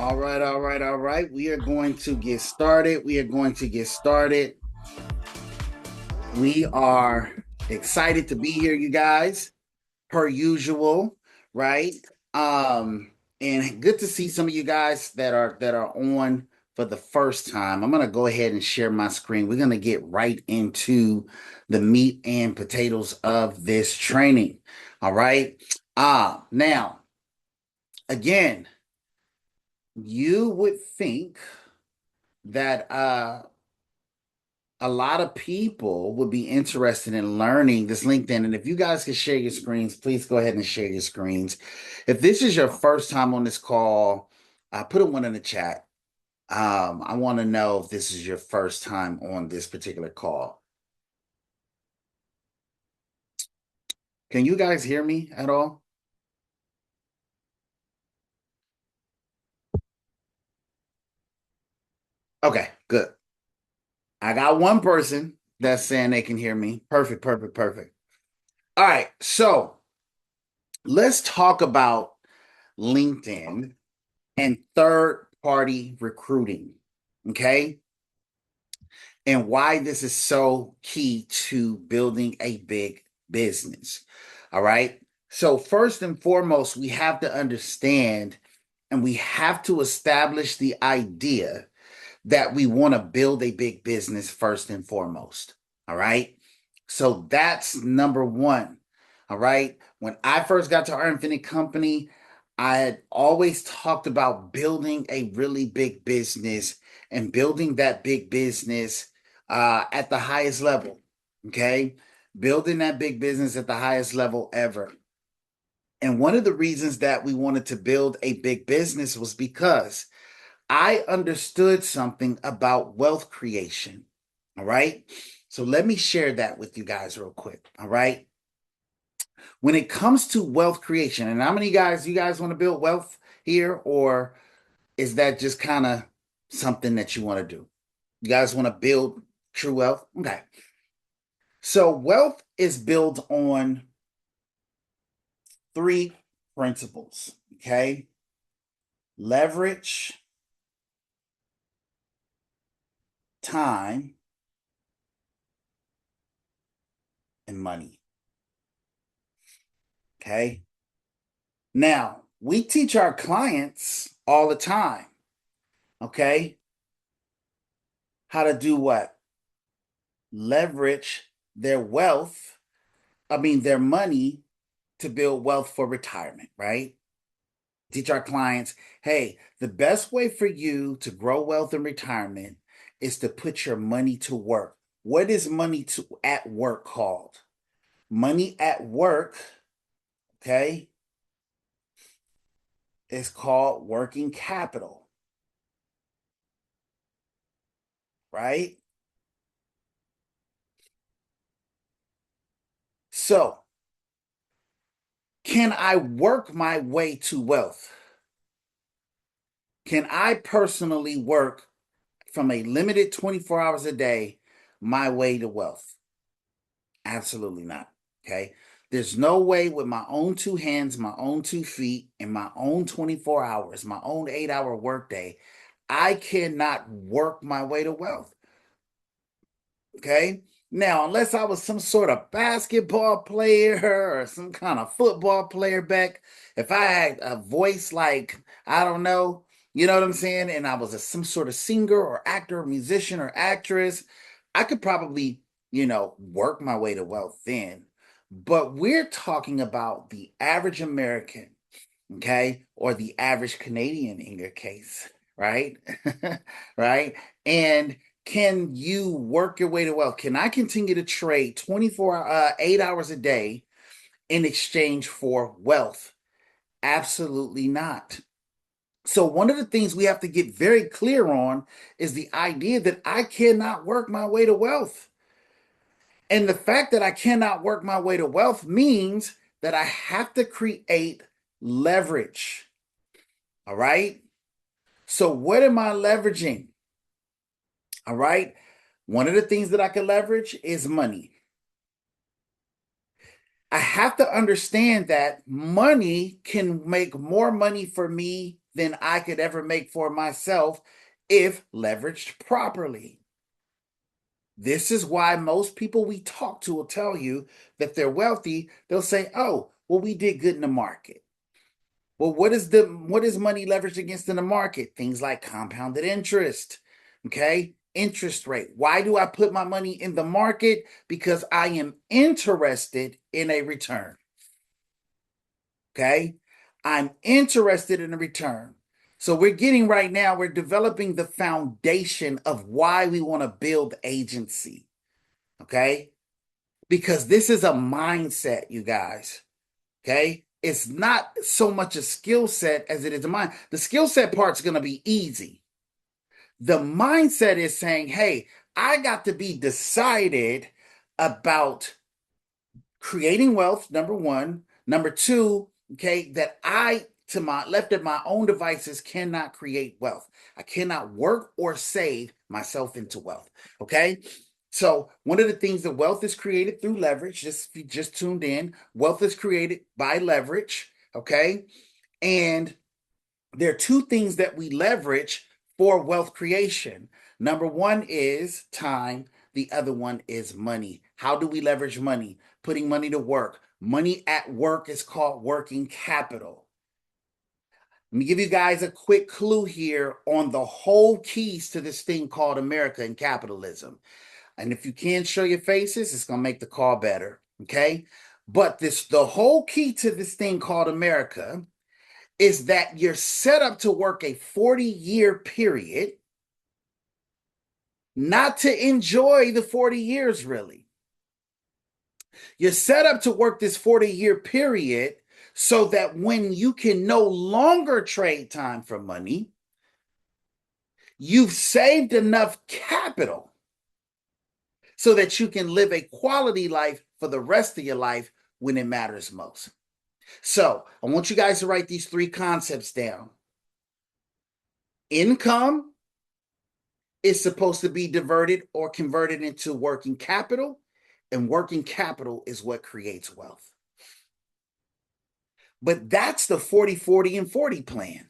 All right, all right, all right. We are going to get started. We are going to get started. We are excited to be here, you guys, per usual, right? Um, and good to see some of you guys that are on for the first time. I'm gonna go ahead and share my screen. We're gonna get right into the meat and potatoes of this training. All right. Now, again, you would think that a lot of people would be interested in learning this LinkedIn. And if you guys can share your screens, please go ahead and share your screens. If this is your first time on this call, put a one in the chat. I want to know if this is your first time on this particular call. Can you guys hear me at all? Okay, good. I got one person that's saying they can hear me. Perfect, perfect, perfect. All right, so let's talk about LinkedIn and third party recruiting. Okay. And why this is so key to building a big business. All right. So, first and foremost, we have to understand and we have to establish the idea that we want to build a big business first and foremost. All right. So, that's number one. All right. When I first got to our Infinite Company, I had always talked about building a really big business and building that big business at the highest level. Okay. Building that big business at the highest level ever. And one of the reasons that we wanted to build a big business was because I understood something about wealth creation. All right. So let me share that with you guys real quick. All right. When it comes to wealth creation, and how many guys, you guys want to build wealth here, or is that just kind of something that you want to do? You guys want to build true wealth? Okay. So wealth is built on three principles. Okay. Leverage, time, and money. Okay. Now, we teach our clients all the time, okay, how to do what? Leverage their wealth, their money to build wealth for retirement, right? Teach our clients, hey, the best way for you to grow wealth in retirement is to put your money to work. What is money to at work called? Money at work, okay, is called working capital, right? So, can I work my way to wealth? Can I personally work from a limited 24 hours a day my way to wealth? Absolutely not. Okay. There's no way with my own two hands, my own 2 feet, and my own 24 hours, my own 8 hour workday, I cannot work my way to wealth. Okay. Now, unless I was some sort of basketball player or some kind of football player back, if I had a voice like, I don't know, you know what I'm saying? And I was some sort of singer or actor, or musician or actress, I could probably, work my way to wealth then. But we're talking about the average American, okay, or the average Canadian in your case, right? Right? And can you work your way to wealth? Can I continue to trade 24 8 hours a day in exchange for wealth? Absolutely not. So one of the things we have to get very clear on is the idea that I cannot work my way to wealth. And the fact that I cannot work my way to wealth means that I have to create leverage. All right. So, what am I leveraging? All right. One of the things that I can leverage is money. I have to understand that money can make more money for me than I could ever make for myself if leveraged properly. This is why most people we talk to will tell you that they're wealthy. They'll say, "Oh, well, we did good in the market." Well, what is money leveraged against in the market? Things like compounded interest. Okay? Interest rate. Why do I put my money in the market? Because I am interested in a return. Okay? I'm interested in a return. So we're developing the foundation of why we want to build agency. Okay? Because this is a mindset, you guys. Okay? It's not so much a skill set as it is a mind. The skill set part's going to be easy. The mindset is saying, hey, I got to be decided about creating wealth, number one. Number two, okay, that I, to my left of my own devices, cannot create wealth. I cannot work or save myself into wealth. Okay. So one of the things that wealth is created through leverage, just if you just tuned in, wealth is created by leverage. Okay. And there are two things that we leverage for wealth creation. Number one is time. The other one is money. How do we leverage money? Putting money to work. Money at work is called working capital. Let me give you guys a quick clue here on the whole keys to this thing called America and capitalism. And if you can't show your faces, it's going to make the call better. Okay. But the whole key to this thing called America is that you're set up to work a 40-year period, not to enjoy the 40 years, really. You're set up to work this 40-year period so that when you can no longer trade time for money, you've saved enough capital so that you can live a quality life for the rest of your life when it matters most. So I want you guys to write these three concepts down. Income is supposed to be diverted or converted into working capital, and working capital is what creates wealth. But that's the 40, 40, and 40 plan.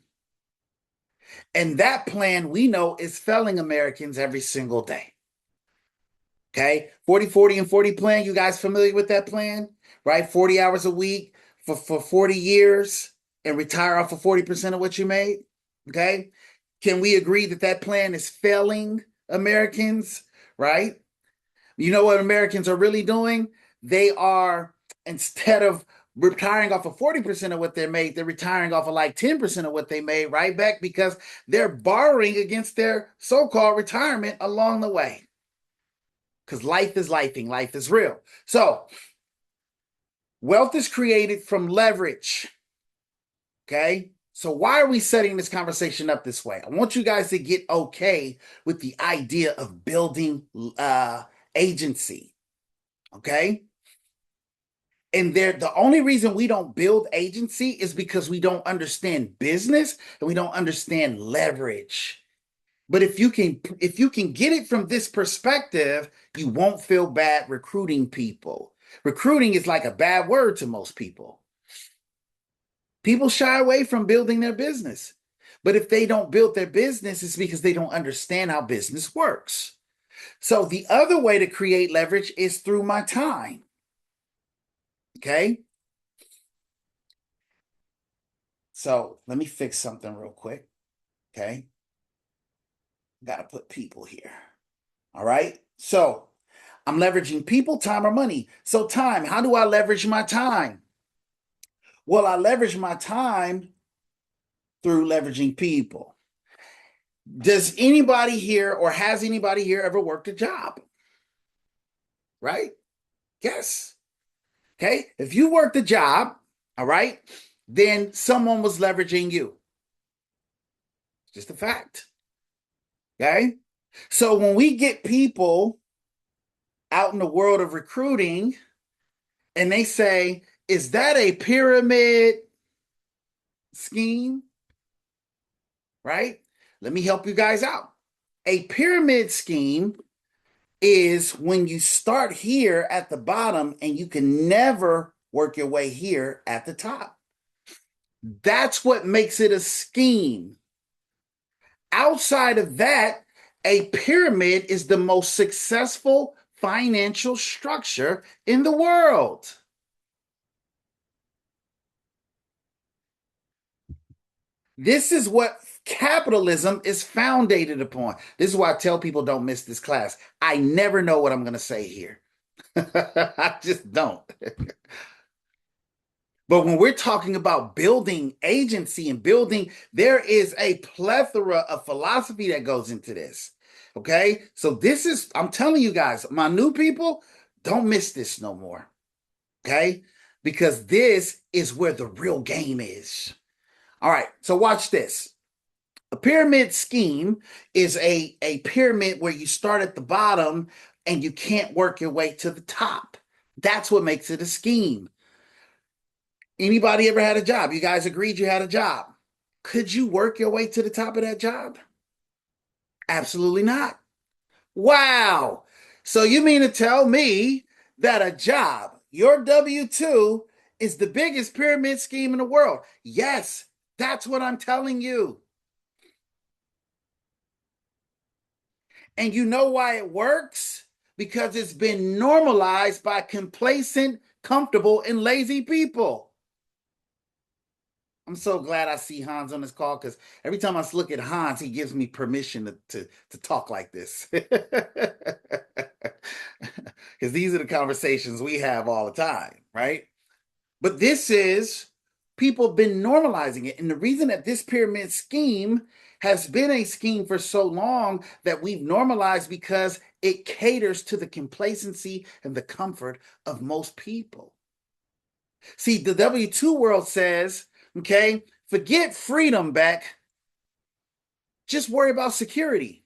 And that plan we know is failing Americans every single day. Okay, 40, 40, and 40 plan. You guys familiar with that plan? Right? 40 hours a week for 40 years and retire off of 40% of what you made. Okay. Can we agree that that plan is failing Americans? Right? You know what Americans are really doing? They are, instead of retiring off of 40% of what they made, they're retiring off of like 10% of what they made right back because they're borrowing against their so-called retirement along the way. Because life is lifing, life is real. So, wealth is created from leverage. Okay? So, why are we setting this conversation up this way? I want you guys to get okay with the idea of building agency. Okay? And the only reason we don't build agency is because we don't understand business and we don't understand leverage. But if you can get it from this perspective, you won't feel bad recruiting people. Recruiting is like a bad word to most people. People shy away from building their business. But if they don't build their business, it's because they don't understand how business works. So the other way to create leverage is through my time. Okay? So let me fix something real quick. Okay? Got to put people here. All right? So I'm leveraging people, time, or money. So time, how do I leverage my time? Well, I leverage my time through leveraging people. Does anybody here or has anybody here ever worked a job? Right? Yes. Okay. If you worked a job, all right, then someone was leveraging you. Just a fact. Okay. So when we get people out in the world of recruiting and they say, is that a pyramid scheme? Right? Let me help you guys out. A pyramid scheme is when you start here at the bottom and you can never work your way here at the top. That's what makes it a scheme. Outside of that, a pyramid is the most successful financial structure in the world. This is what capitalism is founded upon. This is why I tell people don't miss this class. I never know what I'm going to say here. I just don't. But when we're talking about building agency and building, there is a plethora of philosophy that goes into this. Okay. So this is, I'm telling you guys, my new people, don't miss this no more. Okay. Because this is where the real game is. All right. So watch this. A pyramid scheme is a pyramid where you start at the bottom and you can't work your way to the top. That's what makes it a scheme. Anybody ever had a job? You guys agreed you had a job. Could you work your way to the top of that job? Absolutely not. Wow. So you mean to tell me that a job, your W 2, is the biggest pyramid scheme in the world? Yes, that's what I'm telling you. And you know why it works? Because it's been normalized by complacent, comfortable, and lazy people. I'm so glad I see Hans on this call because every time I look at Hans, he gives me permission to talk like this. Because these are the conversations we have all the time, right? But this is people have been normalizing it. And the reason that this pyramid scheme has been a scheme for so long that we've normalized because it caters to the complacency and the comfort of most people. See, the W 2 world says, okay, forget freedom back, just worry about security.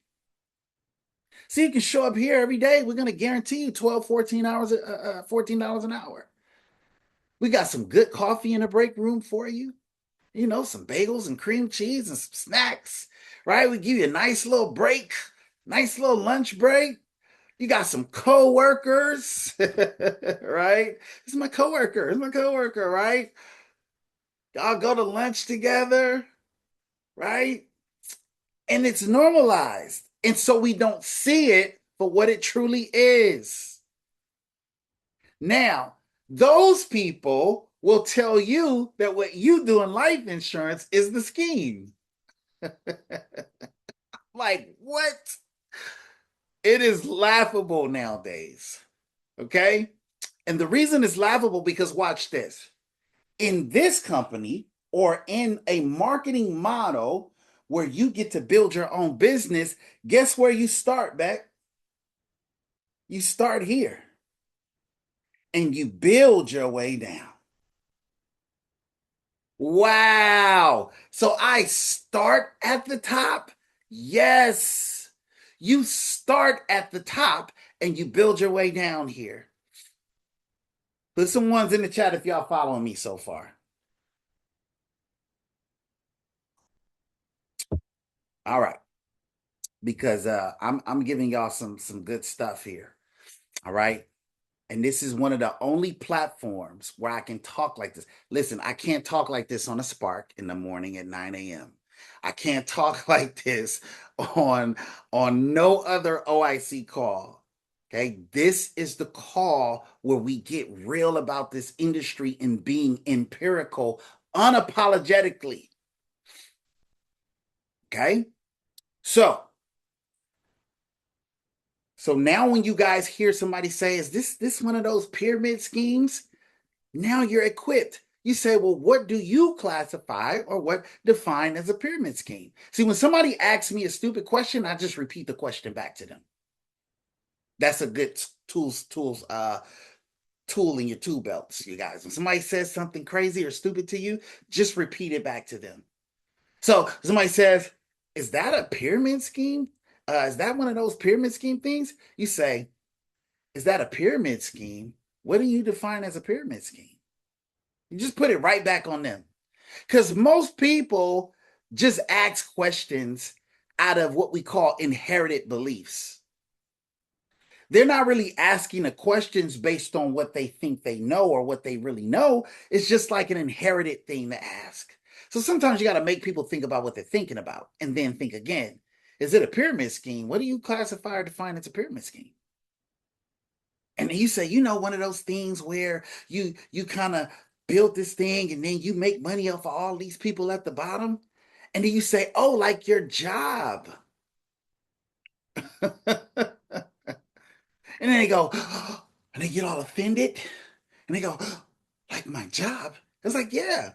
See, you can show up here every day. We're going to guarantee you 12, 14 hours, $14 an hour. We got some good coffee in the break room for you. You know, some bagels and cream cheese and some snacks, right? We give you a nice little break, nice little lunch break. You got some coworkers, right? This is my coworker. It's my coworker, right? Y'all go to lunch together, right? And it's normalized. And so we don't see it for what it truly is. Now, those people will tell you that what you do in life insurance is the scheme. Like, what? It is laughable nowadays. Okay. And the reason it's laughable because watch this. In this company or in a marketing model where you get to build your own business, guess where you start, Beck? You start here and you build your way down. Wow. So I start at the top? Yes. You start at the top and you build your way down here. Put some ones in the chat if y'all following me so far. All right. Because I'm giving y'all some good stuff here. All right. And this is one of the only platforms where I can talk like this. Listen, I can't talk like this on a Spark in the morning at 9 a.m. I can't talk like this on no other OIC call. Okay, this is the call where we get real about this industry and being empirical unapologetically. Okay, so now when you guys hear somebody say, "Is this one of those pyramid schemes?" Now you're equipped. You say, well, what do you classify or what define as a pyramid scheme? See, when somebody asks me a stupid question, I just repeat the question back to them. That's a good tool in your tool belts, you guys. When somebody says something crazy or stupid to you, just repeat it back to them. So somebody says, is that a pyramid scheme? Is that one of those pyramid scheme things? You say, is that a pyramid scheme? What do you define as a pyramid scheme? You just put it right back on them. Because most people just ask questions out of what we call inherited beliefs. They're not really asking the questions based on what they think they know or what they really know. It's just like an inherited thing to ask. So sometimes you got to make people think about what they're thinking about and then think again. Is it a pyramid scheme? What do you classify or define as a pyramid scheme? And then you say, one of those things where you kind of build this thing and then you make money off of all these people at the bottom. And then you say, oh, like your job. And then they go, and they get all offended. And they go, like my job? It's like, yeah,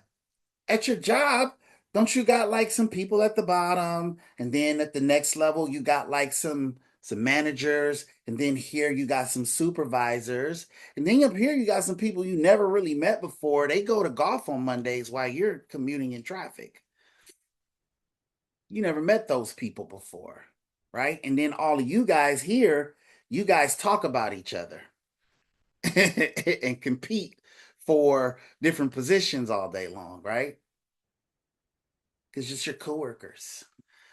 at your job, don't you got like some people at the bottom, and then at the next level you got like some managers, and then here you got some supervisors, and then up here you got some people you never really met before. They go to golf on Mondays while you're commuting in traffic. You never met those people before, right? And then all of you guys here, you guys talk about each other and compete for different positions all day long, right? Because it's your coworkers,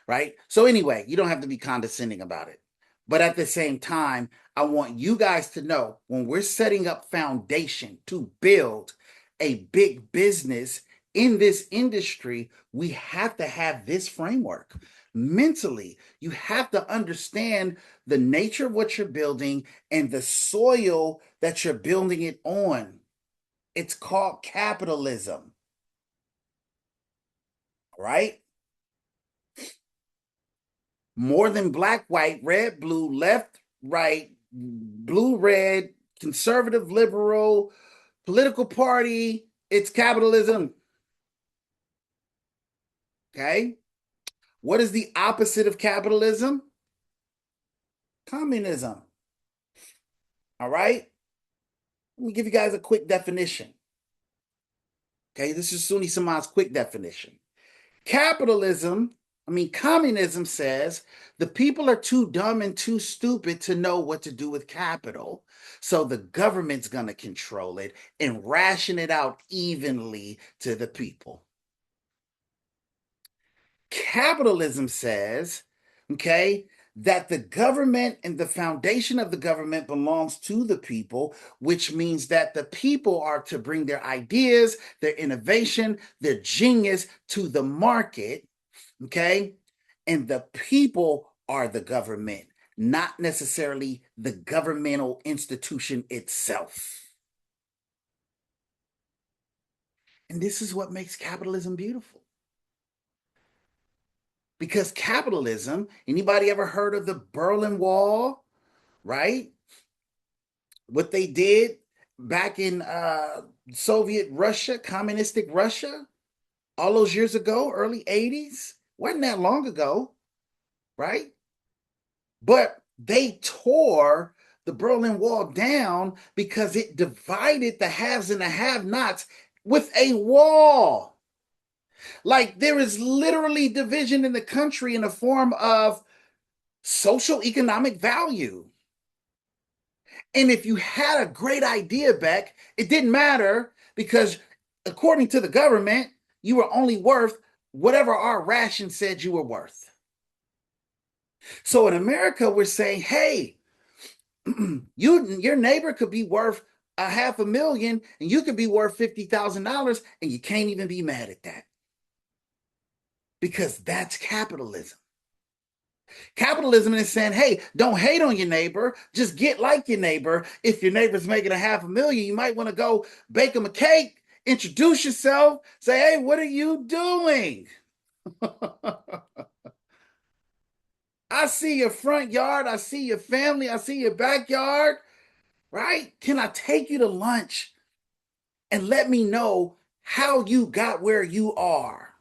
right? So anyway, you don't have to be condescending about it. But at the same time, I want you guys to know when we're setting up foundation to build a big business in this industry, we have to have this framework. Mentally, you have to understand the nature of what you're building and the soil that you're building it on. It's called capitalism, right? More than black, white, red, blue, left, right, blue, red, conservative, liberal, political party. It's capitalism. Okay. What is the opposite of capitalism? Communism. All right. Let me give you guys a quick definition. Okay. This is Suni Saman's quick definition. Communism says the people are too dumb and too stupid to know what to do with capital. So the government's going to control it and ration it out evenly to the people. Capitalism says, okay, that the government and the foundation of the government belongs to the people, which means that the people are to bring their ideas, their innovation, their genius to the market. Okay. And the people are the government, not necessarily the governmental institution itself. And this is what makes capitalism beautiful. Because capitalism, anybody ever heard of the Berlin Wall, right? What they did back in Soviet Russia, communistic Russia, all those years ago, early 80s, wasn't that long ago, right? But they tore the Berlin Wall down because it divided the haves and the have-nots with a wall. Like there is literally division in the country in the form of social economic value. And if you had a great idea, Beck, it didn't matter because according to the government, you were only worth whatever our ration said you were worth. So in America, we're saying, hey, your neighbor could be worth $500,000 and you could be worth $50,000 and you can't even be mad at that because that's capitalism. Capitalism is saying, hey, don't hate on your neighbor, just get like your neighbor. If your neighbor's making $500,000, you might want to go bake them a cake, introduce yourself, say, hey, what are you doing? I see your front yard, I see your family, I see your backyard, right? Can I take you to lunch and let me know how you got where you are?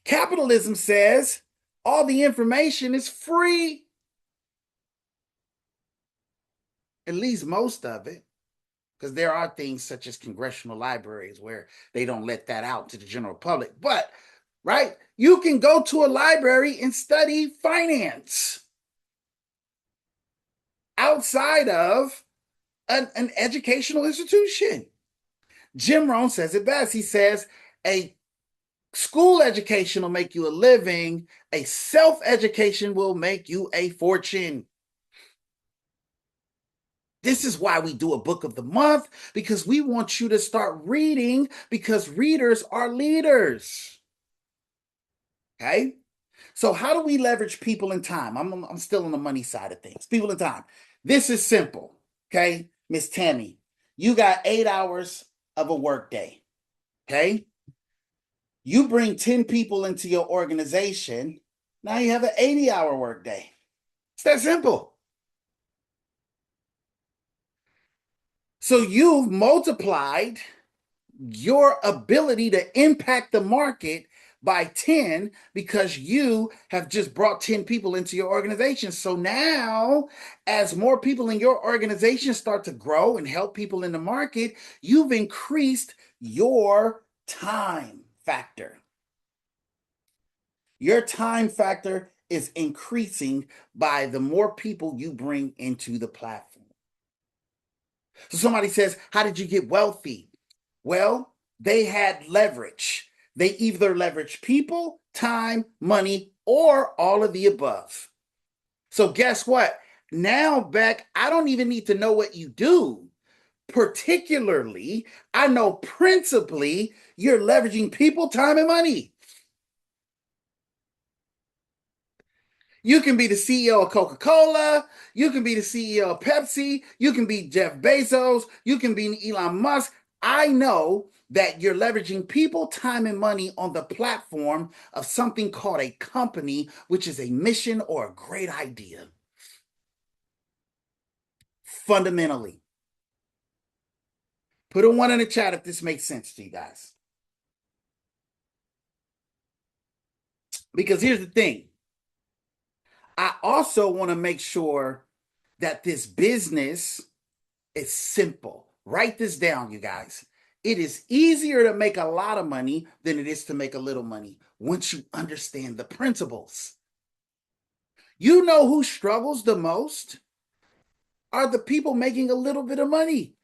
Capitalism says all the information is free, at least most of it, because there are things such as congressional libraries where they don't let that out to the general public. But, right, you can go to a library and study finance outside of an educational institution. Jim Rohn says it best. He says a school education will make you a living, a self-education will make you a fortune. This is why we do a book of the month, because we want you to start reading, because readers are leaders. Okay? So, how do we leverage people and time? I'm still on the money side of things. People and time. This is simple. Okay, Miss Tammy, you got 8 hours of a work day. Okay, you bring 10 people into your organization. Now you have an 80-hour work day. It's that simple. So you've multiplied your ability to impact the market by 10 because you have just brought 10 people into your organization. So now, as more people in your organization start to grow and help people in the market, you've increased your time factor. Your time factor is increasing by the more people you bring into the platform. So somebody says, how did you get wealthy? Well, they had leverage. They either leveraged people, time, money, or all of the above. So guess what? Now, Beck, I don't even need to know what you do. Particularly, I know principally you're leveraging people, time, and money. You can be the CEO of Coca-Cola. You can be the CEO of Pepsi. You can be Jeff Bezos. You can be Elon Musk. I know that you're leveraging people, time, and money on the platform of something called a company, which is a mission or a great idea. Fundamentally. Put a 1 in the chat if this makes sense to you guys. Because here's the thing. I also want to make sure that this business is simple. Write this down, you guys. It is easier to make a lot of money than it is to make a little money once you understand the principles. You know who struggles the most are the people making a little bit of money.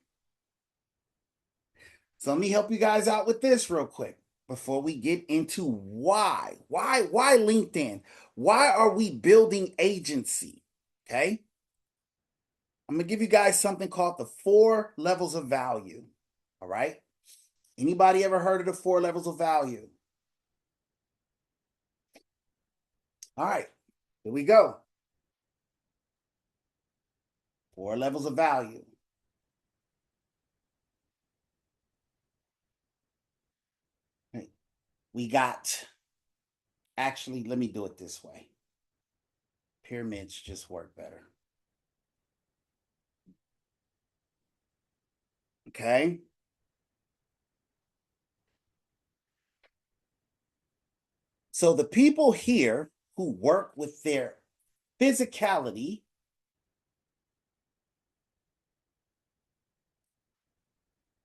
So let me help you guys out with this real quick before we get into why. Why LinkedIn? Why are we building agency? Okay? I'm going to give you guys something called the 4 levels of value. All right? Anybody ever heard of the 4 levels of value? All right, here we go. 4 levels of value. We got, actually, let me do it this way. Pyramids just work better. Okay. So the people here who work with their physicality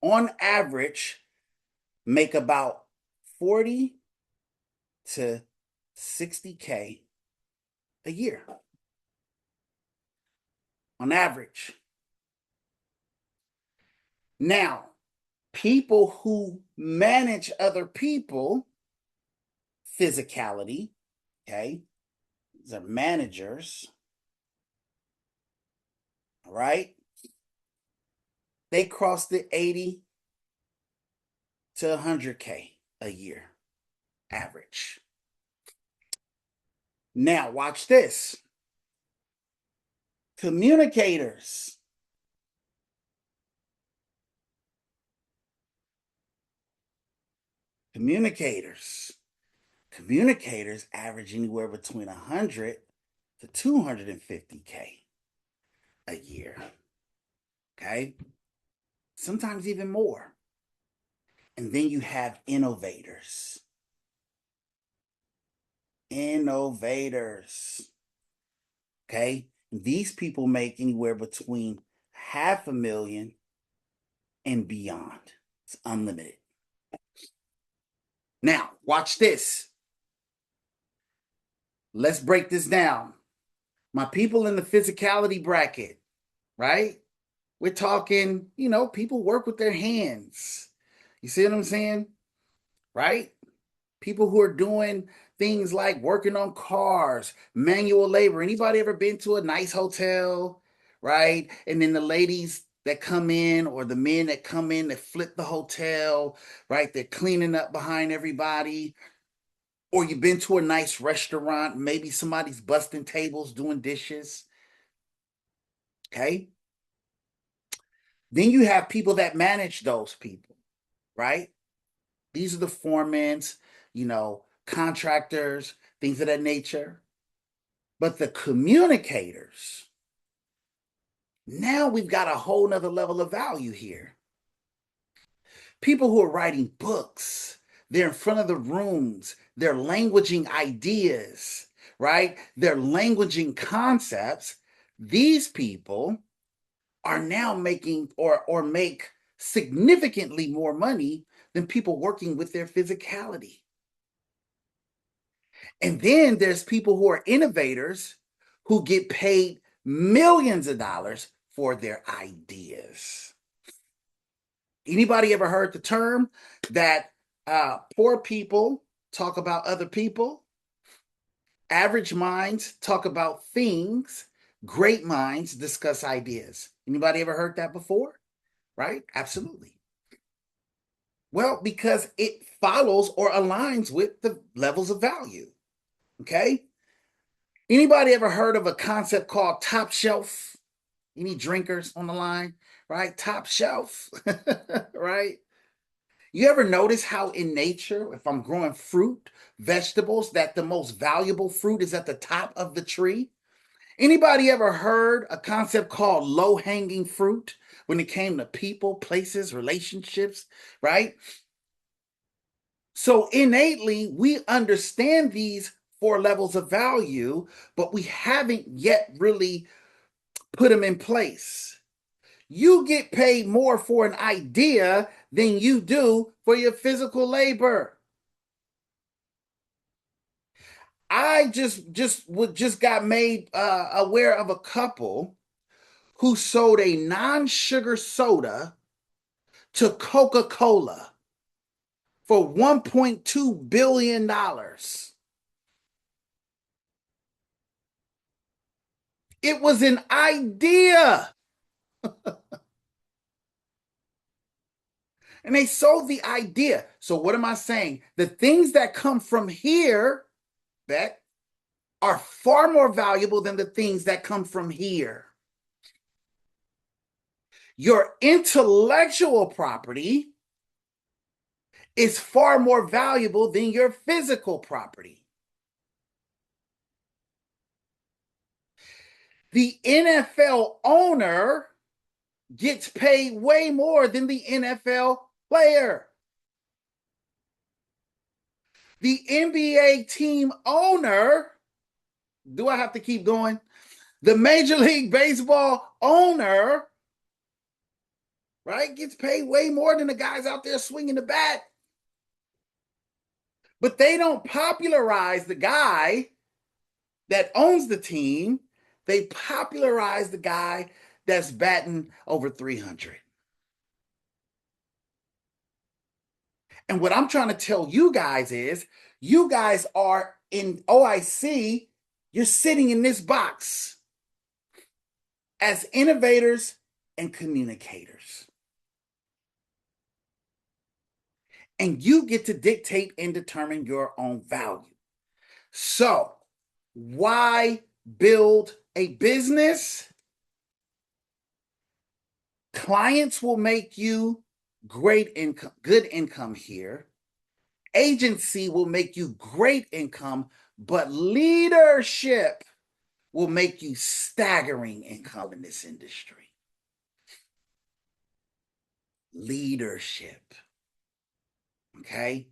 on average make about 40 to 60K a year on average. Now, people who manage other people physicality, okay, these are managers, all right, they cross the 80 to 100K a year average. Now, watch this. Communicators. Communicators. Communicators average anywhere between 100 to 250K a year. Okay? Sometimes even more. And then you have innovators. Innovators. Okay? These people make anywhere between $500,000 and beyond. It's unlimited. Now, watch this. Let's break this down. My people in the physicality bracket, right? We're talking, people work with their hands. You see what I'm saying? Right? People who are doing things like working on cars, manual labor. Anybody ever been to a nice hotel, right? And then the ladies that come in or the men that come in that flip the hotel, right? They're cleaning up behind everybody. Or you've been to a nice restaurant, maybe somebody's busting tables, doing dishes. Okay. Then you have people that manage those people, right? These are the foremans, contractors, things of that nature. But the communicators, now we've got a whole nother level of value here. People who are writing books, they're in front of the rooms, they're languaging ideas, right? They're languaging concepts. These people are now making or make significantly more money than people working with their physicality. And then there's people who are innovators who get paid millions of dollars for their ideas. Anybody ever heard the term that poor people talk about other people, average minds talk about things, great minds discuss ideas? Anybody ever heard that before? Right? Absolutely. Well, because it follows or aligns with the levels of value. Okay. Anybody ever heard of a concept called top shelf? Any drinkers on the line? Right? Top shelf. Right? You ever notice how in nature, if I'm growing fruit, vegetables, that the most valuable fruit is at the top of the tree? Anybody ever heard a concept called low-hanging fruit when it came to people, places, relationships, right? So innately, we understand these four levels of value, but we haven't yet really put them in place. You get paid more for an idea than you do for your physical labor. I just got made aware of a couple who sold a non-sugar soda to Coca-Cola for $1.2 billion. It was an idea. And they sold the idea. So what am I saying? The things that come from here that are far more valuable than the things that come from here. Your intellectual property is far more valuable than your physical property. The NFL owner gets paid way more than the NFL player. The NBA team owner, do I have to keep going? The Major League Baseball owner, right, gets paid way more than the guys out there swinging the bat. But they don't popularize the guy that owns the team. They popularize the guy that's batting over 300. And what I'm trying to tell you guys is you guys are in OIC, you're sitting in this box as innovators and communicators. And you get to dictate and determine your own value. So, why build a business? Clients will make you great income, good income here. Agency will make you great income, but leadership will make you staggering income in this industry. Leadership. Okay?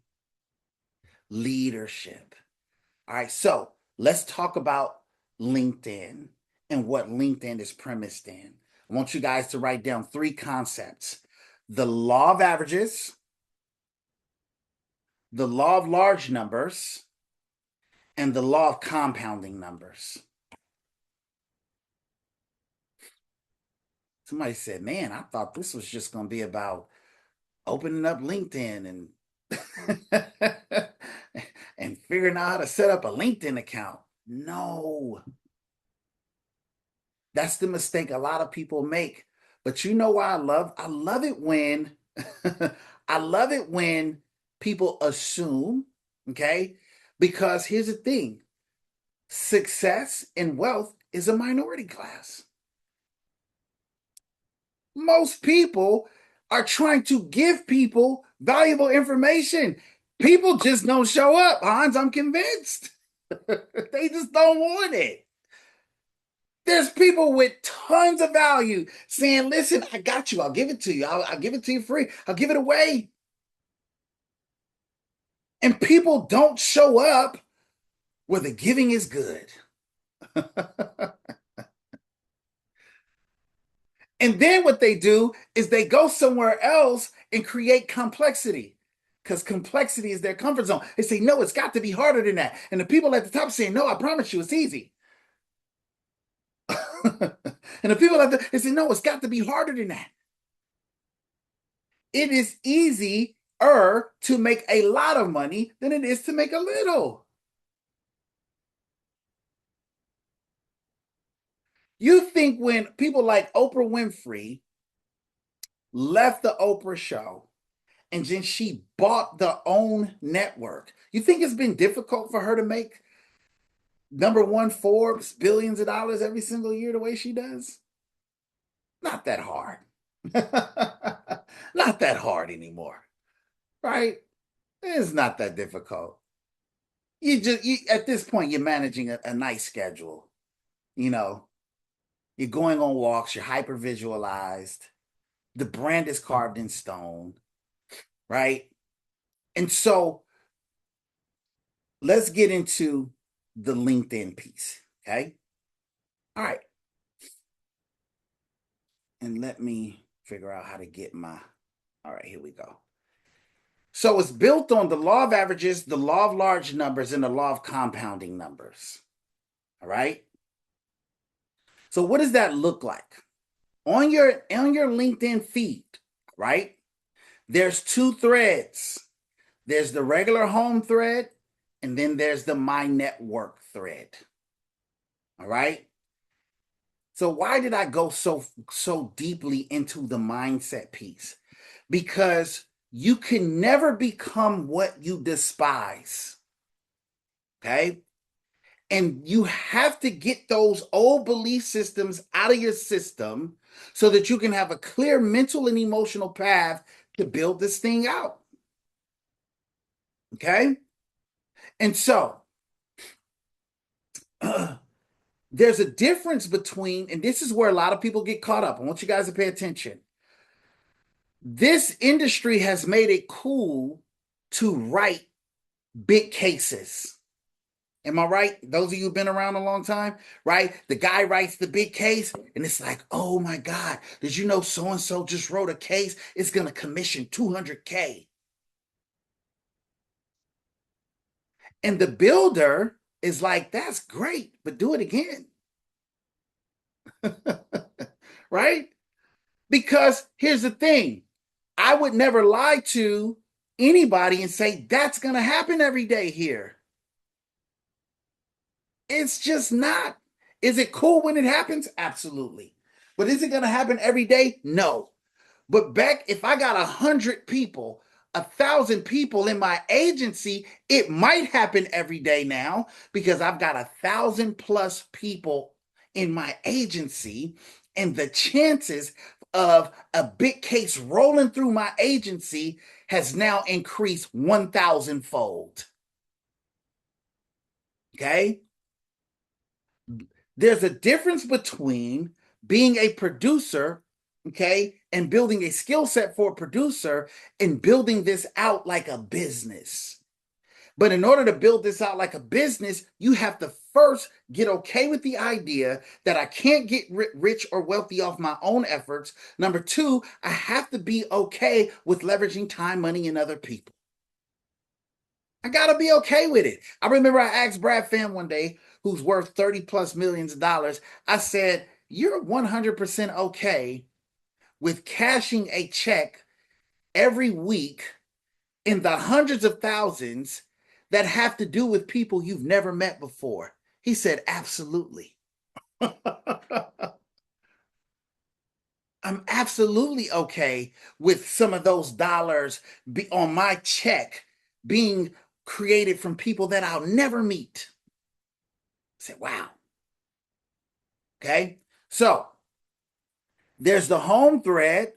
Leadership. All right, so let's talk about LinkedIn and what LinkedIn is premised in. I want you guys to write down three concepts: the law of averages, the law of large numbers, and the law of compounding numbers. Somebody said, man, I thought this was just going to be about opening up LinkedIn and and figuring out how to set up a LinkedIn account. No. That's the mistake a lot of people make. But you know why I love it when I love it when people assume, okay? Because here's the thing, success and wealth is a minority class. Most people are trying to give people valuable information. People just don't show up, Hans. I'm convinced. They just don't want it. There's people with tons of value saying, listen, I got you. I'll give it to you. I'll give it to you free. I'll give it away. And people don't show up where the giving is good. And then what they do is they go somewhere else and create complexity because complexity is their comfort zone. They say, no, it's got to be harder than that. And the people at the top saying, no, I promise you, it's easy. And the people at the they say, no, it's got to be harder than that. It is easier to make a lot of money than it is to make a little. You think when people like Oprah Winfrey left the Oprah show and then she bought the own network, you think it's been difficult for her to make number one Forbes billions of dollars every single year the way she does? Not that hard. Not that hard anymore, right? It's not that difficult. You at this point you're managing a nice schedule. You know, you're going on walks, you're hyper visualized, the brand is carved in stone, right? And so let's get into the LinkedIn piece. Okay. All right. And let me figure out how to get my. All right, here we go. So it's built on the law of averages, the law of large numbers, and the law of compounding numbers. All right. So what does that look like? On your LinkedIn feed, right? There's two threads. There's the regular home thread, and then there's the My Network thread. All right. So why did I go so deeply into the mindset piece? Because you can never become what you despise. Okay? And you have to get those old belief systems out of your system so that you can have a clear mental and emotional path to build this thing out. Okay? And so there's a difference between, and this is where a lot of people get caught up. I want you guys to pay attention. This industry has made it cool to write big cases. Am I right? Those of you who've been around a long time, right? The guy writes the big case, and it's like, oh my God, did you know so and so just wrote a case? It's going to commission 200K. And the builder is like, that's great, but do it again. Right? Because here's the thing, I would never lie to anybody and say that's going to happen every day here. It's just not. Is it cool when it happens? Absolutely. But is it going to happen every day? No. But Beck, if I got 100 people, 1,000 people in my agency, it might happen every day now because I've got 1,000 plus people in my agency, and the chances of a big case rolling through my agency has now increased 1,000 fold. Okay? There's a difference between being a producer, okay, and building a skill set for a producer and building this out like a business. But in order to build this out like a business, you have to first get okay with the idea that I can't get rich or wealthy off my own efforts. Number two, I have to be okay with leveraging time, money, and other people. I got to be okay with it. I remember I asked Brad Pham one day, who's worth 30 plus millions of dollars. I said, you're 100% okay with cashing a check every week in the hundreds of thousands that have to do with people you've never met before. He said, absolutely. I'm absolutely okay with some of those dollars be on my check being created from people that I'll never meet. I said, wow. Okay. So there's the home thread,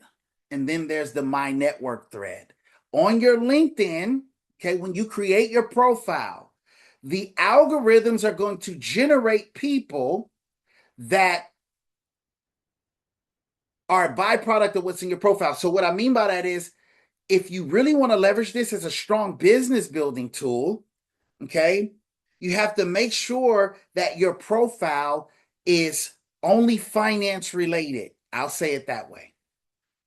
and then there's the My Network thread. On your LinkedIn, okay, when you create your profile, the algorithms are going to generate people that are a byproduct of what's in your profile. So, what I mean by that is if you really want to leverage this as a strong business building tool, okay, you have to make sure that your profile is only finance related. I'll say it that way.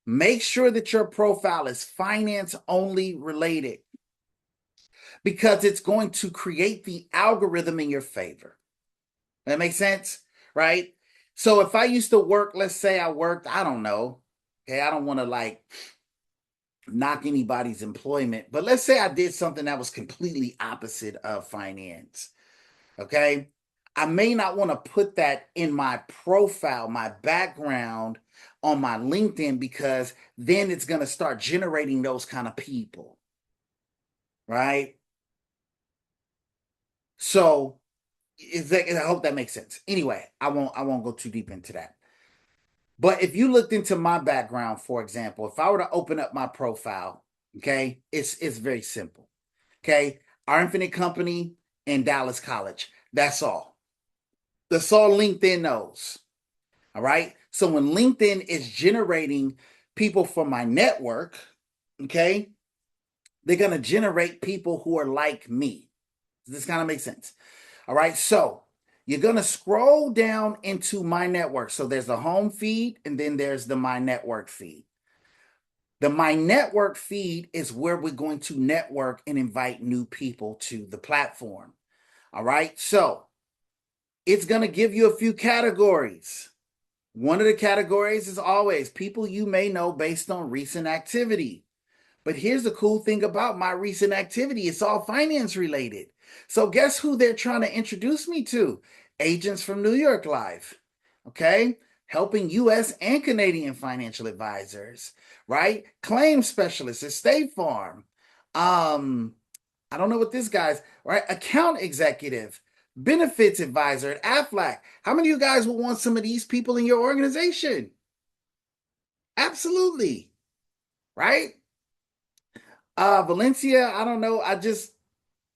Make sure that your profile is finance only related because it's going to create the algorithm in your favor. That makes sense, right? So if I used to work, let's say I worked, I don't know, okay, I don't want to like knock anybody's employment, but let's say I did something that was completely opposite of finance, okay? I may not want to put that in my profile, my background on my LinkedIn, because then it's going to start generating those kind of people, right? So I hope that makes sense. Anyway, I won't go too deep into that. But if you looked into my background, for example, if I were to open up my profile, okay, it's very simple. Okay, our infinite company in Dallas College. That's all. That's all LinkedIn knows. All right. So when LinkedIn is generating people from my network, okay, they're gonna generate people who are like me. Does this kind of make sense? All right. So you're going to scroll down into My Network. So there's the home feed and then there's the My Network feed. The My Network feed is where we're going to network and invite new people to the platform. All right. So it's going to give you a few categories. One of the categories is always people you may know based on recent activity. But here's the cool thing about my recent activity, it's all finance related. So guess who they're trying to introduce me to? Agents from New York Life. Okay? Helping US and Canadian financial advisors, right? Claim specialists at State Farm. I don't know what this guy's, right? Account executive, benefits advisor at Aflac. How many of you guys would want some of these people in your organization? Absolutely, right? Valencia, I don't know. I just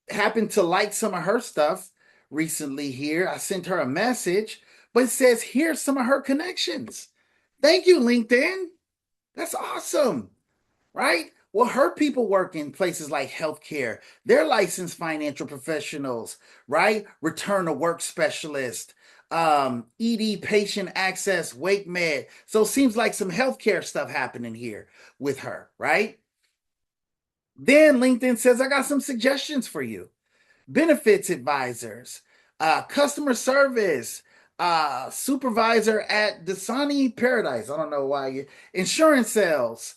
happened to like some of her stuff recently here. I sent her a message, but it says here's some of her connections. Thank you, LinkedIn. That's awesome, right? Well, her people work in places like healthcare. They're licensed financial professionals, right? Return to work specialist, ED patient access, wake med. So it seems like some healthcare stuff happening here with her, right? Then LinkedIn says, I got some suggestions for you. Benefits advisors, customer service, supervisor at Dasani Paradise. I don't know why you insurance sales,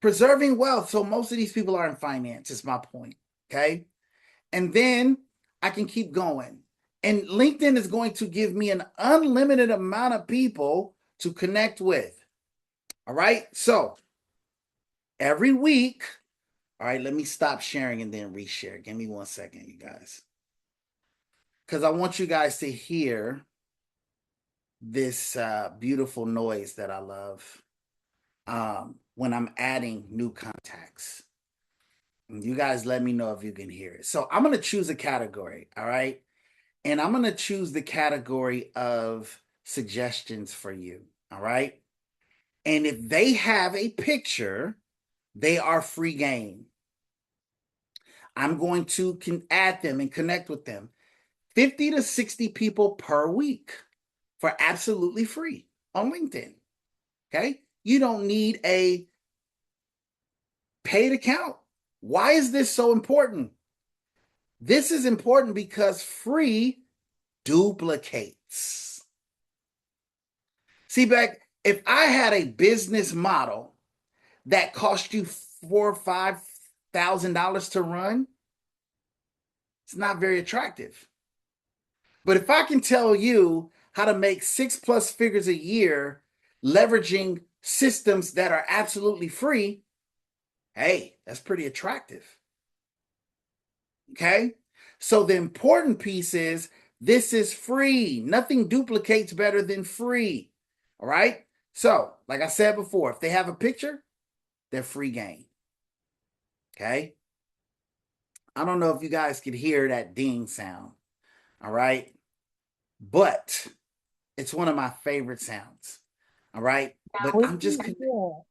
preserving wealth. So most of these people are in finance, is my point. Okay. And then I can keep going. And LinkedIn is going to give me an unlimited amount of people to connect with. All right. So every week, all right, let me stop sharing and then reshare. Give me 1 second, you guys. Because I want you guys to hear this beautiful noise that I love when I'm adding new contacts. And you guys let me know if you can hear it. So I'm going to choose a category, all right? And I'm going to choose the category of suggestions for you, all right? And if they have a picture, they are free game. I'm going to add them and connect with them. 50 to 60 people per week for absolutely free on LinkedIn. Okay. You don't need a paid account. Why is this so important? This is important because free duplicates. See, back if I had a business model that cost you $4,000 or $5,000 to run, it's not very attractive. But if I can tell you how to make 6+ figures a year leveraging systems that are absolutely free, hey, that's pretty attractive. Okay? So the important piece is this is free. Nothing duplicates better than free. All right? So, like I said before, if they have a picture, they're free game. Okay? I don't know if you guys could hear that ding sound. All right? But it's one of my favorite sounds. All right? But We I'm can just hear it.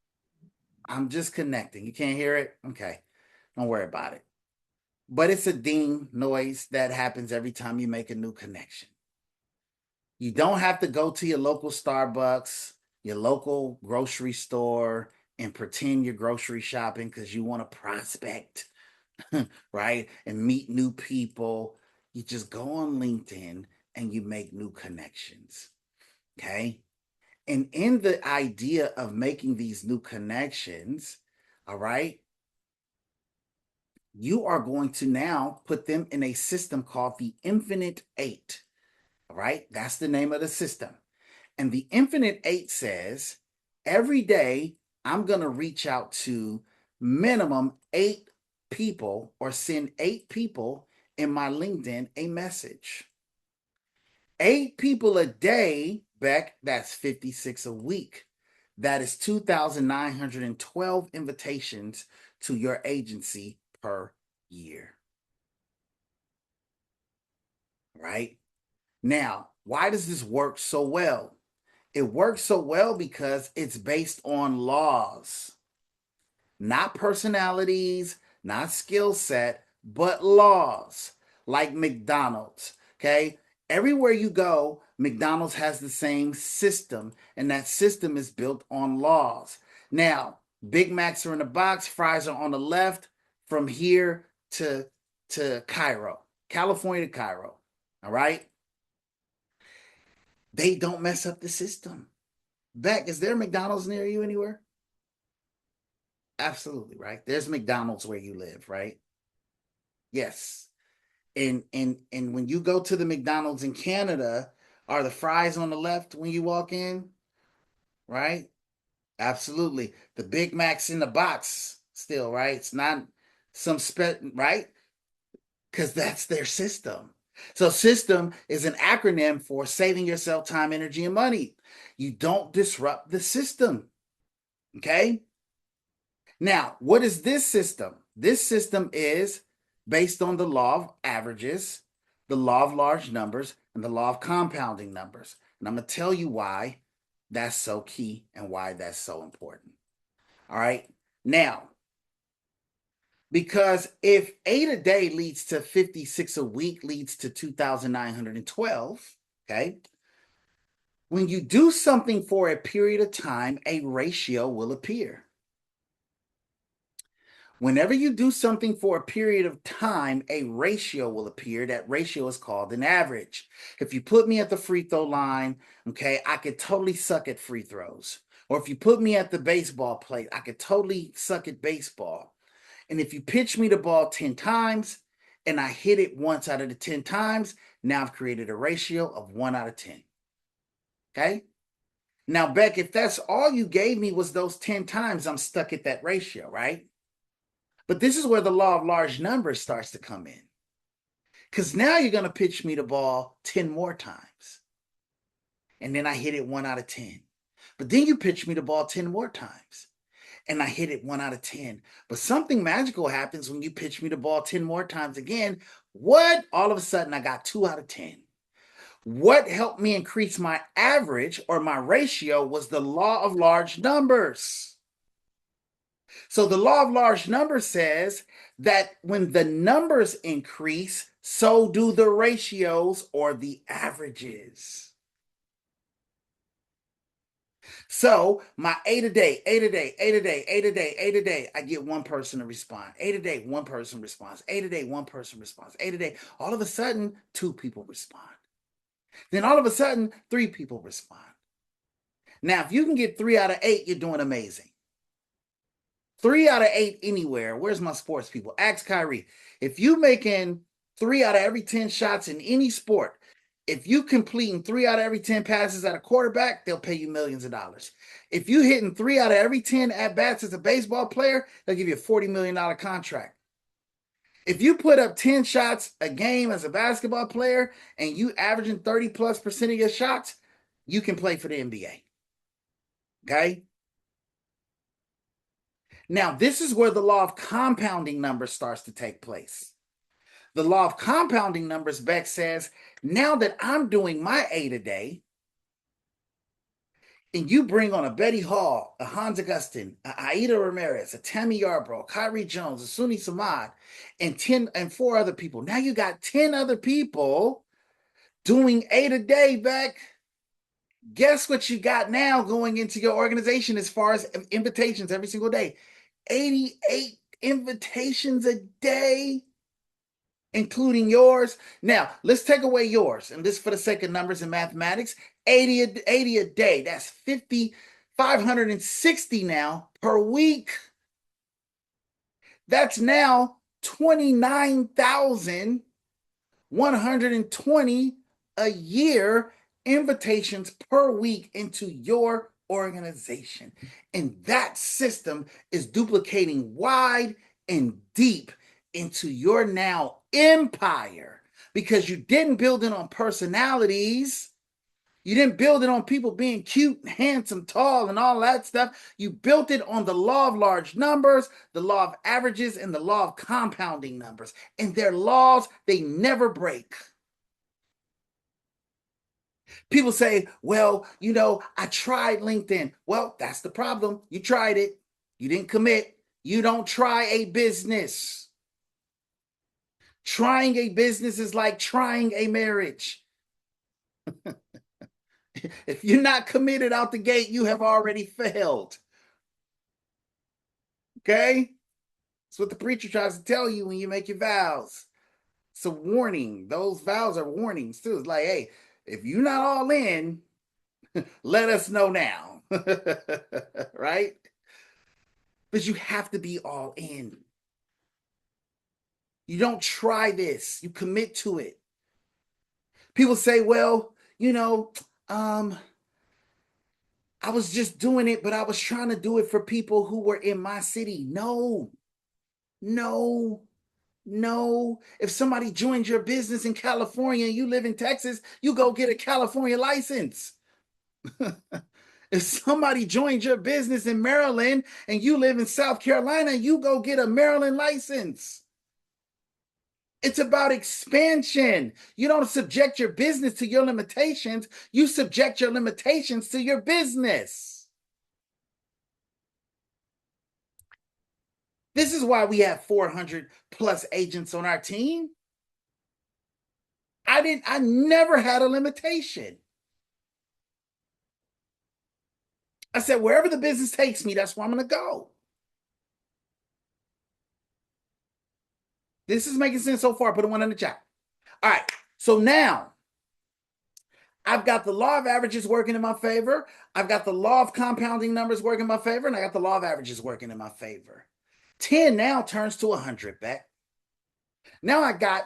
I'm just connecting. You can't hear it? Okay. Don't worry about it. But it's a ding noise that happens every time you make a new connection. You don't have to go to your local Starbucks, your local grocery store, and pretend you're grocery shopping because you want to prospect, right? And meet new people. You just go on LinkedIn and you make new connections. Okay. And in the idea of making these new connections, all right, you are going to now put them in a system called the Infinite Eight. All right. That's the name of the system. And the Infinite Eight says every day I'm going to reach out to minimum 8 people or send 8 people in my LinkedIn a message. 8 people a day, Beck, that's 56 a week. That is 2,912 invitations to your agency per year. Right? Now, why does this work so well? It works so well because it's based on laws, not personalities, not skill set, but laws, like McDonald's. Okay. Everywhere you go, McDonald's has the same system, and that system is built on laws. Now, Big Macs are in the box, fries are on the left from here to Cairo, California to Cairo. All right. They don't mess up the system. Beck, is there McDonald's near you anywhere? Absolutely, right? There's McDonald's where you live, right? Yes. And when you go to the McDonald's in Canada, are the fries on the left when you walk in? Right? Absolutely. The Big Mac's in the box still, right? It's not some right? Because that's their system. So system is an acronym for saving yourself time, energy, and money. You don't disrupt the system. Okay? Now, what is this system? This system is based on the law of averages, the law of large numbers, and the law of compounding numbers. And I'm going to tell you why that's so key and why that's so important. All right. Now, because if 8 a day leads to 56 a week, leads to 2,912, okay? When you do something for a period of time, a ratio will appear. Whenever you do something for a period of time, a ratio will appear. That ratio is called an average. If you put me at the free throw line, okay, I could totally suck at free throws. Or if you put me at the baseball plate, I could totally suck at baseball. And if you pitch me the ball 10 times and I hit it once out of the 10 times, now I've created a ratio of 1 out of 10. Okay? Now, Beck, if that's all you gave me was those 10 times, I'm stuck at that ratio, right? But this is where the law of large numbers starts to come in. Because now you're going to pitch me the ball 10 more times. And then I hit it 1 out of 10. But then you pitch me the ball 10 more times. And I hit it 1 out of 10. But something magical happens when you pitch me the ball 10 more times again. What? All of a sudden, I got 2 out of 10. What helped me increase my average or my ratio was the law of large numbers. So the law of large numbers says that when the numbers increase, so do the ratios or the averages. So my 8 a day, 8 a day, 8 a day, 8 a day, 8 a day, I get one person to respond. 8 a day, one person responds. 8 a day, one person responds. 8 a day, all of a sudden, 2 people respond. Then all of a sudden, 3 people respond. Now, if you can get 3 out of 8, you're doing amazing. 3 out of 8 anywhere. Where's my sports people? Ask Kyrie. If you making 3 out of every 10 shots in any sport, If you completing 3 out of every 10 passes at a quarterback, they'll pay you millions of dollars. If you hitting 3 out of every 10 at bats as a baseball player, they'll give you a $40 million contract. If you put up 10 shots a game as a basketball player and you averaging 30+% of your shots, you can play for the NBA. Okay. Now, this is where the law of compounding numbers starts to take place. The law of compounding numbers, Beck says, now that I'm doing my A today, and you bring on a Betty Hall, a Hans Augustin, a Aida Ramirez, a Tammy Yarbrough, Kyrie Jones, a Suni Samad, and 4 other people. Now you got 10 other people doing A today, Beck. Guess what you got now going into your organization as far as invitations every single day? 88 invitations a day, including yours. Now, let's take away yours. And this for the sake of numbers and mathematics, 80 a day. That's 560 now per week. That's now 29,120 a year invitations per week into your organization. And that system is duplicating wide and deep into your now empire because you didn't build it on personalities. You didn't build it on people being cute, handsome, tall, and all that stuff. You built it on the law of large numbers, the law of averages, and the law of compounding numbers. And their laws, they never break. People say, well, I tried LinkedIn. Well, that's the problem. You tried it. You didn't commit. You don't try a business. Trying a business is like trying a marriage. If you're not committed out the gate, you have already failed. Okay? That's what the preacher tries to tell you when you make your vows. It's a warning. Those vows are warnings too. It's like, hey, if you're not all in, let us know now. Right? But you have to be all in. You don't try this, you commit to it. People say, well, I was just doing it, but I was trying to do it for people who were in my city. No, no, no. If somebody joins your business in California and you live in Texas, you go get a California license. If somebody joins your business in Maryland and you live in South Carolina, you go get a Maryland license. It's about expansion. You don't subject your business to your limitations. You subject your limitations to your business. This is why we have 400 plus agents on our team. I never had a limitation. I said, wherever the business takes me, that's where I'm going to go. This is making sense so far. Put a 1 in the chat. All right. So now I've got the law of averages working in my favor. I've got the law of compounding numbers working in my favor. And I got the law of averages working in my favor. 10 now turns to 100 back. Now I got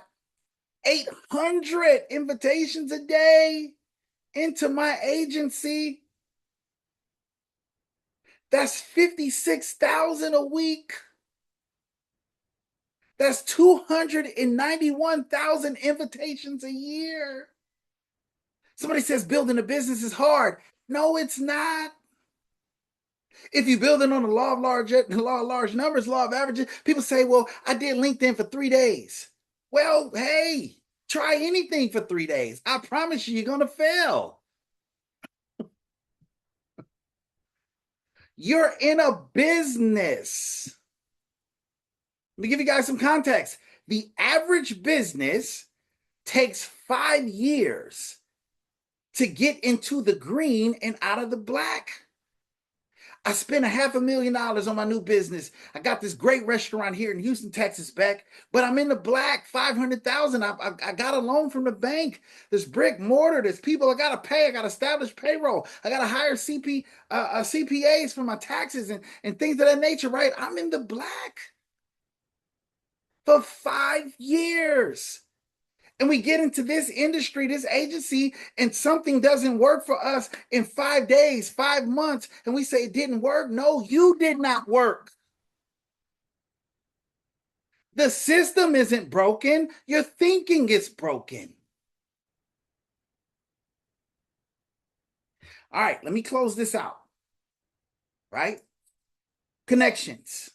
800 invitations a day into my agency. That's 56,000 a week. That's 291,000 invitations a year. Somebody says building a business is hard. No, it's not. If you build it on the law of large numbers, law of averages, people say, well, I did LinkedIn for 3 days. Well, hey, try anything for 3 days. I promise you, you're going to fail. You're in a business. Let me give you guys some context. The average business takes 5 years to get into the green and out of the black. I spent $500,000 on my new business. I got this great restaurant here in Houston, Texas, Beck, but I'm in the black, 500,000. I got a loan from the bank. There's brick mortar. There's people I got to pay. I got to establish payroll. I got to hire CPAs for my taxes and things of that nature, right? I'm in the black for 5 years. And we get into this industry, this agency, and something doesn't work for us in 5 days, 5 months, and we say it didn't work. No, you did not work. The system isn't broken. Your thinking is broken. All right, let me close this out. Right? Connections.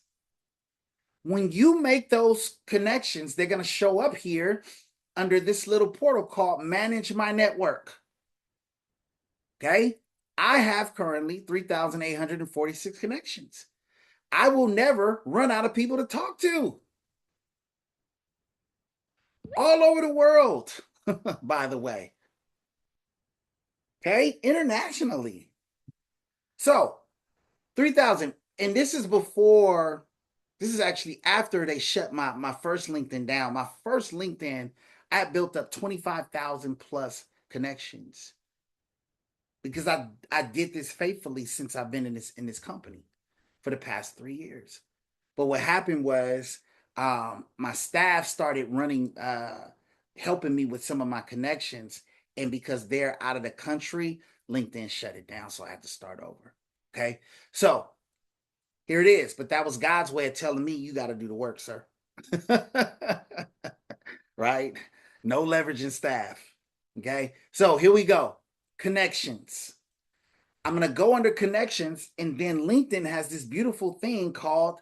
When you make those connections, they're going to show up here under this little portal called Manage My Network. Okay? I have currently 3,846 connections. I will never run out of people to talk to. All over the world, by the way. Okay? Internationally. So, 3,000. And this is before, this is actually after they shut my first LinkedIn down. My first LinkedIn, I built up 25,000 plus connections because I did this faithfully since I've been in this company for the past 3 years. But what happened was my staff started running, helping me with some of my connections. And because they're out of the country, LinkedIn shut it down. So I had to start over. Okay. So here it is. But that was God's way of telling me, you got to do the work, sir. Right? No leveraging staff. Okay. So here we go. Connections. I'm going to go under connections, and then LinkedIn has this beautiful thing called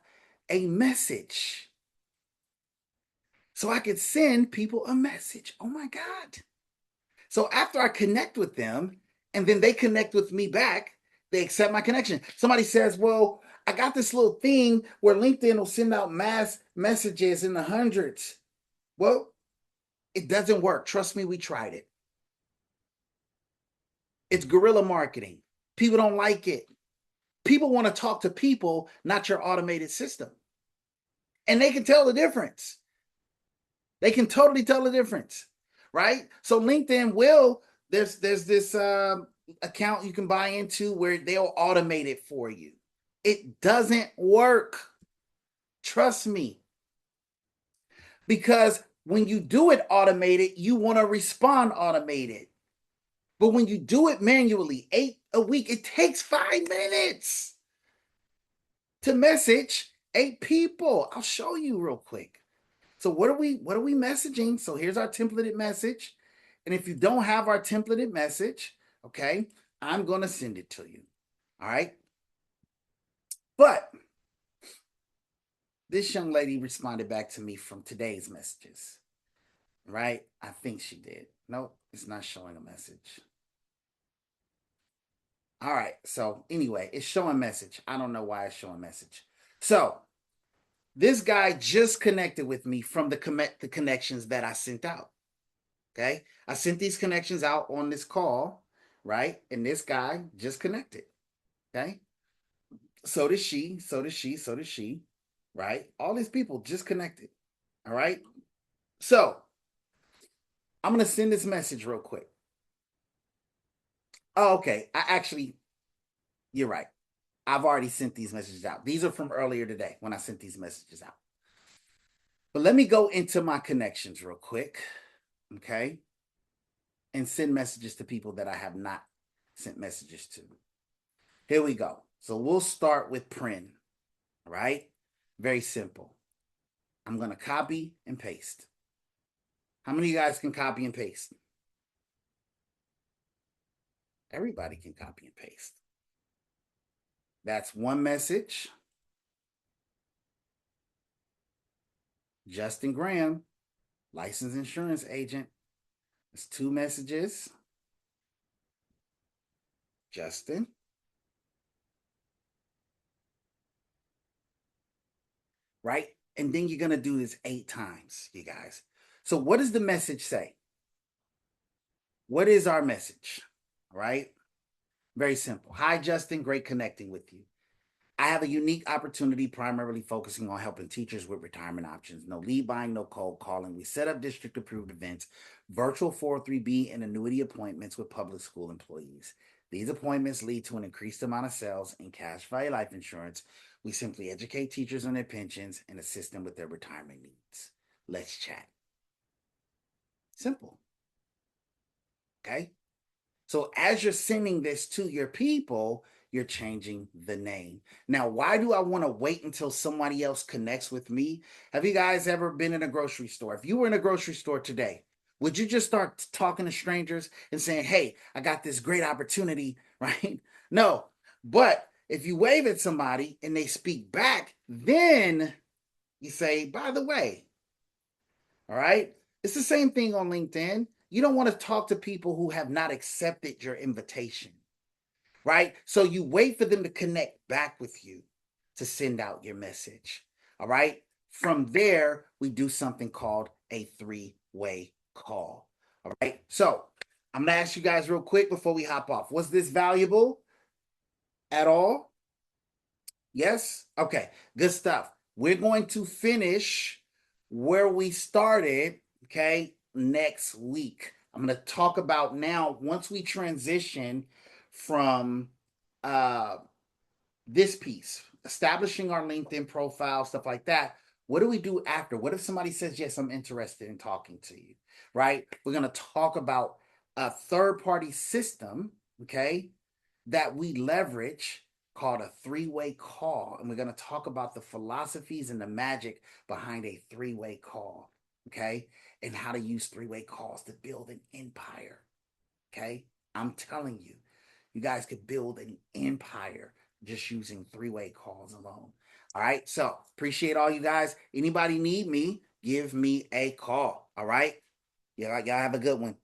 a message. So I could send people a message. Oh my God. So after I connect with them and then they connect with me back, they accept my connection. Somebody says, well, I got this little thing where LinkedIn will send out mass messages in the hundreds. Well, it doesn't work. Trust me, we tried it. It's guerrilla marketing. People don't like it. People want to talk to people, not your automated system. And they can tell the difference. They can totally tell the difference, right? So LinkedIn will, there's this account you can buy into where they'll automate it for you. It doesn't work. Trust me. Because when you do it automated, you want to respond automated. But when you do it manually, 8 a week, it takes 5 minutes to message 8 people. I'll show you real quick. So what are we messaging? So here's our templated message. And if you don't have our templated message, okay, I'm going to send it to you. All right. But this young lady responded back to me from today's messages, right? I think she did. Nope, it's not showing a message. All right. So anyway, it's showing message. I don't know why it's showing message. So this guy just connected with me from the connections that I sent out. Okay. I sent these connections out on this call, right? And this guy just connected. Okay. So did she. So did she. So did she. Right. All these people just connected. All right. So I'm going to send this message real quick. Oh, okay. You're right. I've already sent these messages out. These are from earlier today when I sent these messages out. But let me go into my connections real quick. Okay. And send messages to people that I have not sent messages to. Here we go. So we'll start with Prin, right? Very simple. I'm going to copy and paste. How many of you guys can copy and paste? Everybody can copy and paste. That's one message. Justin Graham, licensed insurance agent. That's 2 messages. Justin. Right? And then you're going to do this 8 times, you guys. So what does the message say? What is our message? All right? Very simple. Hi, Justin. Great connecting with you. I have a unique opportunity primarily focusing on helping teachers with retirement options. No lead buying, no cold calling. We set up district approved events, virtual 403B and annuity appointments with public school employees. These appointments lead to an increased amount of sales in cash value life insurance. We simply educate teachers on their pensions and assist them with their retirement needs. Let's chat. Simple. Okay. So as you're sending this to your people, you're changing the name. Now, why do I want to wait until somebody else connects with me? Have you guys ever been in a grocery store? If you were in a grocery store today, would you just start talking to strangers and saying, "Hey, I got this great opportunity," right? No. But if you wave at somebody and they speak back, then you say, "By the way," all right? It's the same thing on LinkedIn. You don't want to talk to people who have not accepted your invitation, right? So you wait for them to connect back with you to send out your message. All right. From there, we do something called a three-way call. All right. So I'm going to ask you guys real quick before we hop off. Was this valuable at all? Yes? Okay. Good stuff. We're going to finish where we started, okay, next week. I'm going to talk about now, once we transition from uh this piece, establishing our LinkedIn profile, stuff like that. What do we do after? What if somebody says, "Yes, I'm interested in talking to you," right? We're going to talk about a third party system, okay, that we leverage called a three-way call. And we're going to talk about the philosophies and the magic behind a three-way call, okay, and how to use three-way calls to build an empire, okay? I'm telling you, you guys could build an empire just using three-way calls alone. All right. So appreciate all you guys. Anybody need me, give me a call. All right. Yeah, y'all have a good one.